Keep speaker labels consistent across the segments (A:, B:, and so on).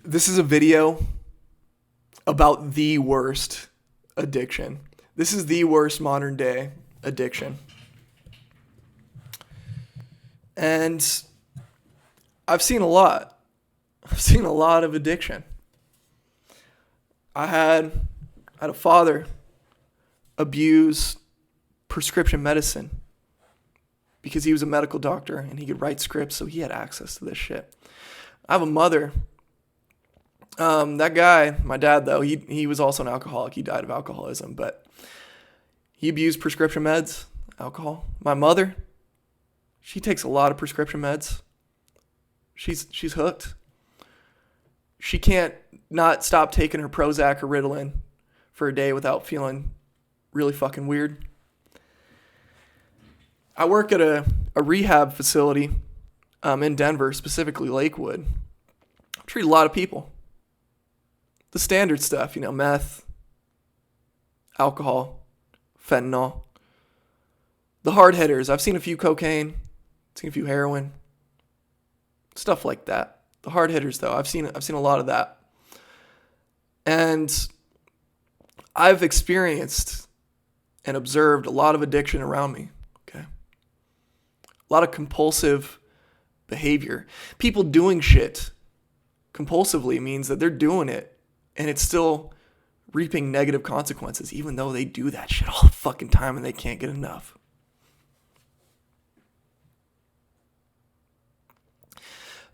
A: This is a video about the worst addiction. This is the worst modern day addiction. And I've seen a lot. I've seen a lot of addiction. I had a father abuse prescription medicine because he was a medical doctor and he could write scripts, so he had access to this shit. I have a mother. That guy, my dad, though, he was also an alcoholic. He died of alcoholism, but he abused prescription meds, alcohol. My mother, she takes a lot of prescription meds. She's hooked. She can't not stop taking her Prozac or Ritalin for a day without feeling really fucking weird. I work at a rehab facility in Denver, specifically Lakewood. I treat a lot of people. The standard stuff, meth, alcohol, fentanyl. The hard hitters. I've seen a few cocaine, seen a few heroin, stuff like that. The hard hitters, though, I've seen a lot of that. And I've experienced and observed a lot of addiction around me. Okay. A lot of compulsive behavior. People doing shit compulsively means that they're doing it and it's still reaping negative consequences, even though they do that shit all the fucking time and they can't get enough.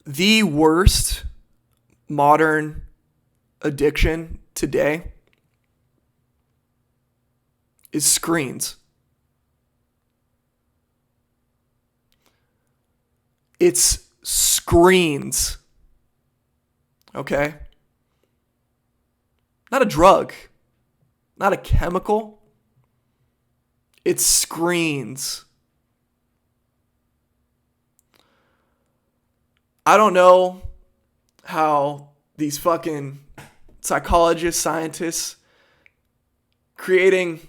A: The worst modern addiction today is screens. It's screens. Okay? Not a drug. Not a chemical. It's screens. I don't know how these fucking psychologists, scientists, creating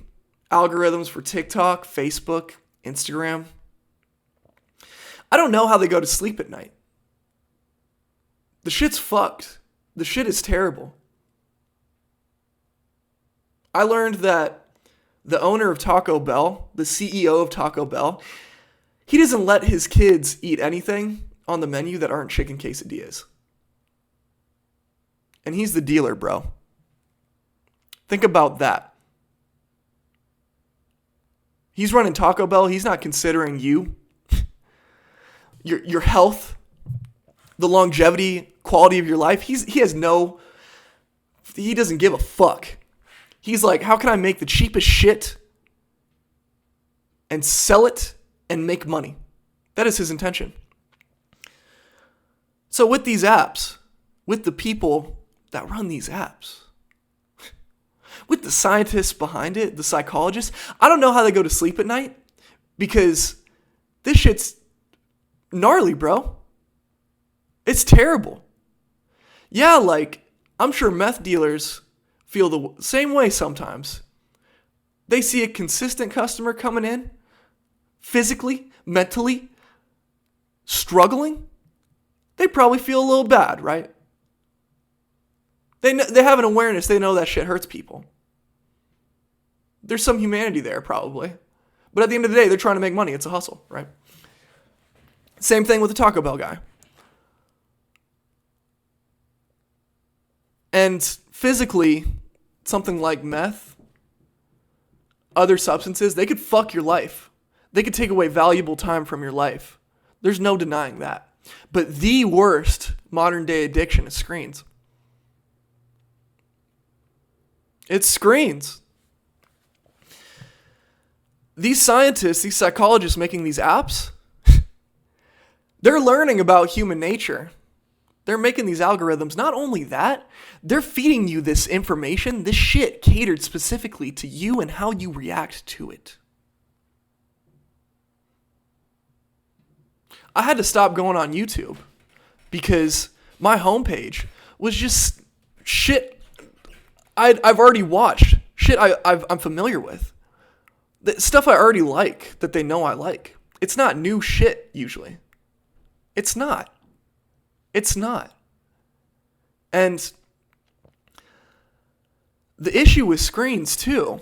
A: algorithms for TikTok, Facebook, Instagram. I don't know how they go to sleep at night. The shit's fucked. The shit is terrible. I learned that the owner of Taco Bell, the CEO of Taco Bell, he doesn't let his kids eat anything on the menu that aren't chicken quesadillas. And he's the dealer, bro. Think about that. He's running Taco Bell. He's not considering you, your health, the longevity, quality of your life. He doesn't give a fuck. He's like, how can I make the cheapest shit and sell it and make money? That is his intention. So with these apps, with the people that run these apps, with the scientists behind it, the psychologists, I don't know how they go to sleep at night because this shit's gnarly, bro. It's terrible. Yeah, I'm sure meth dealers feel the same way sometimes. They see a consistent customer coming in, physically, mentally, struggling. They probably feel a little bad, right? They have an awareness. They know that shit hurts people. There's some humanity there, probably. But at the end of the day, they're trying to make money. It's a hustle, right? Same thing with the Taco Bell guy. And physically, something like meth, other substances, they could fuck your life. They could take away valuable time from your life. There's no denying that. But the worst modern day addiction is screens. It's screens. These scientists, these psychologists making these apps, they're learning about human nature. They're making these algorithms. Not only that, they're feeding you this information, this shit catered specifically to you and how you react to it. I had to stop going on YouTube because my homepage was just shit I've already watched, shit I'm familiar with. The stuff I already like that they know I like. It's not new shit usually. It's not. And the issue with screens too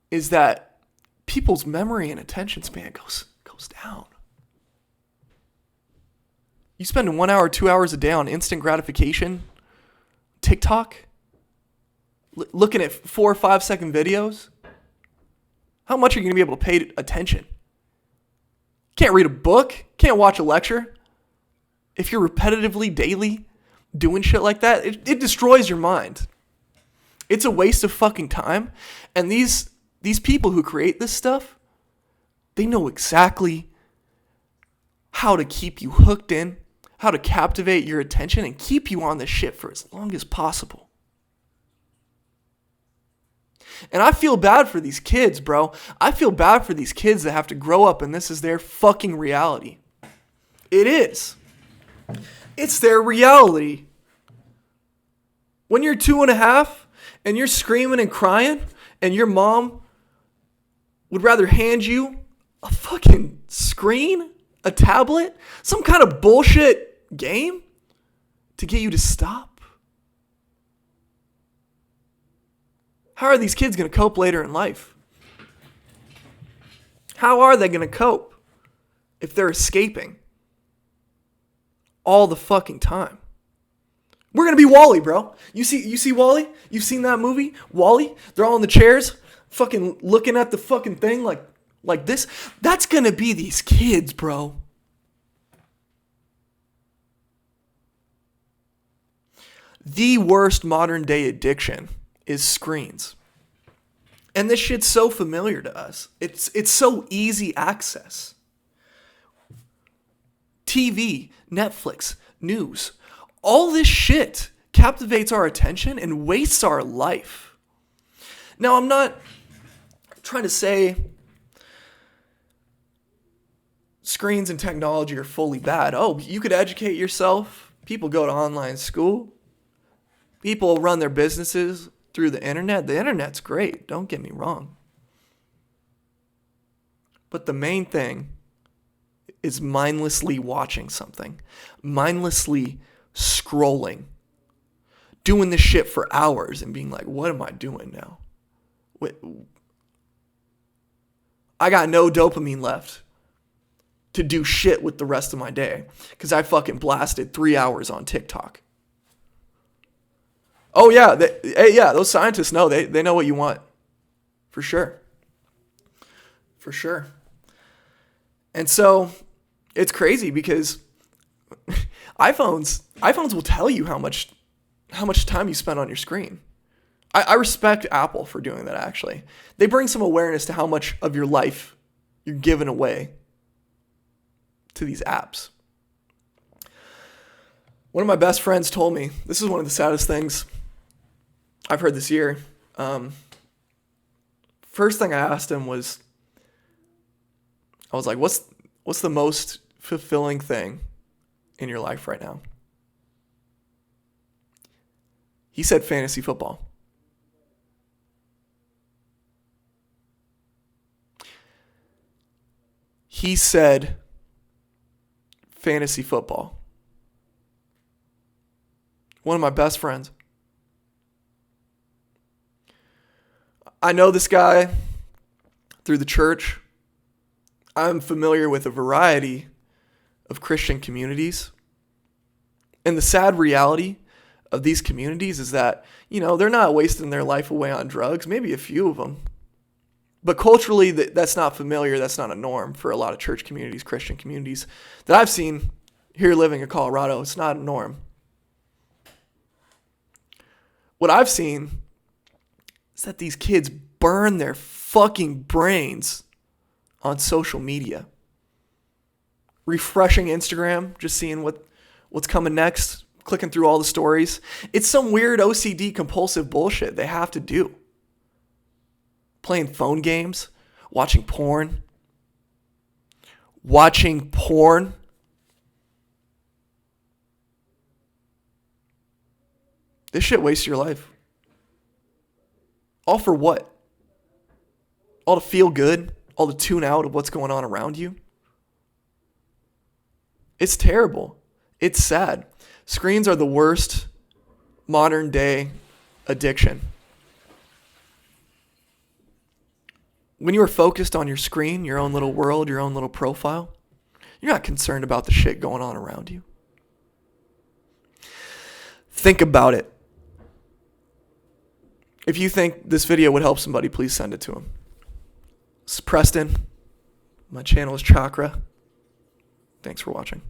A: is that people's memory and attention span goes down. You spend 1 hour, 2 hours a day on instant gratification, TikTok, looking at 4 or 5 second videos. How much are you going to be able to pay attention? Can't read a book, can't watch a lecture. If you're repetitively, daily doing shit like that, it destroys your mind. It's a waste of fucking time. And these people who create this stuff, they know exactly how to keep you hooked in, how to captivate your attention and keep you on this shit for as long as possible. And I feel bad for these kids, bro. I feel bad for these kids that have to grow up and this is their fucking reality. It is. It's their reality. When you're 2.5 and you're screaming and crying and your mom would rather hand you a fucking screen, a tablet, some kind of bullshit game to get you to stop. How are these kids going to cope later in life? How are they going to cope if they're escaping all the fucking time? We're going to be Wall-E, bro. You see Wall-E? You've seen that movie? Wall-E? They're all in the chairs, fucking looking at the fucking thing like this. That's going to be these kids, bro. The worst modern day addiction is screens. And this shit's so familiar to us. It's so easy access. TV, Netflix, news, all this shit captivates our attention and wastes our life. Now, I'm not trying to say screens and technology are fully bad. Oh, you could educate yourself. People go to online school. People run their businesses through the internet. The internet's great, don't get me wrong. But the main thing is mindlessly watching something, mindlessly scrolling, doing this shit for hours and being like, what am I doing now? I got no dopamine left to do shit with the rest of my day because I fucking blasted 3 hours on TikTok. Oh, yeah. Those scientists know. They know what you want. For sure. For sure. And so it's crazy because iPhones will tell you how much time you spend on your screen. I respect Apple for doing that, actually. They bring some awareness to how much of your life you're giving away to these apps. One of my best friends told me, this is one of the saddest things I've heard this year. First thing I asked him was, I was like, what's the most fulfilling thing in your life right now? He said fantasy football. He said fantasy football. One of my best friends. I know this guy through the church. I'm familiar with a variety of Christian communities. And the sad reality of these communities is that, they're not wasting their life away on drugs, maybe a few of them. But culturally, that's not familiar. That's not a norm for a lot of church communities, Christian communities that I've seen here living in Colorado. It's not a norm. What I've seen is that these kids burn their fucking brains on social media. Refreshing Instagram, just seeing what's coming next, clicking through all the stories. It's some weird OCD compulsive bullshit they have to do. Playing phone games, watching porn. This shit wastes your life. All for what? All to feel good? All to tune out of what's going on around you? It's terrible. It's sad. Screens are the worst modern day addiction. When you are focused on your screen, your own little world, your own little profile, you're not concerned about the shit going on around you. Think about it. If you think this video would help somebody, please send it to them. This is Preston. My channel is Chakra. Thanks for watching.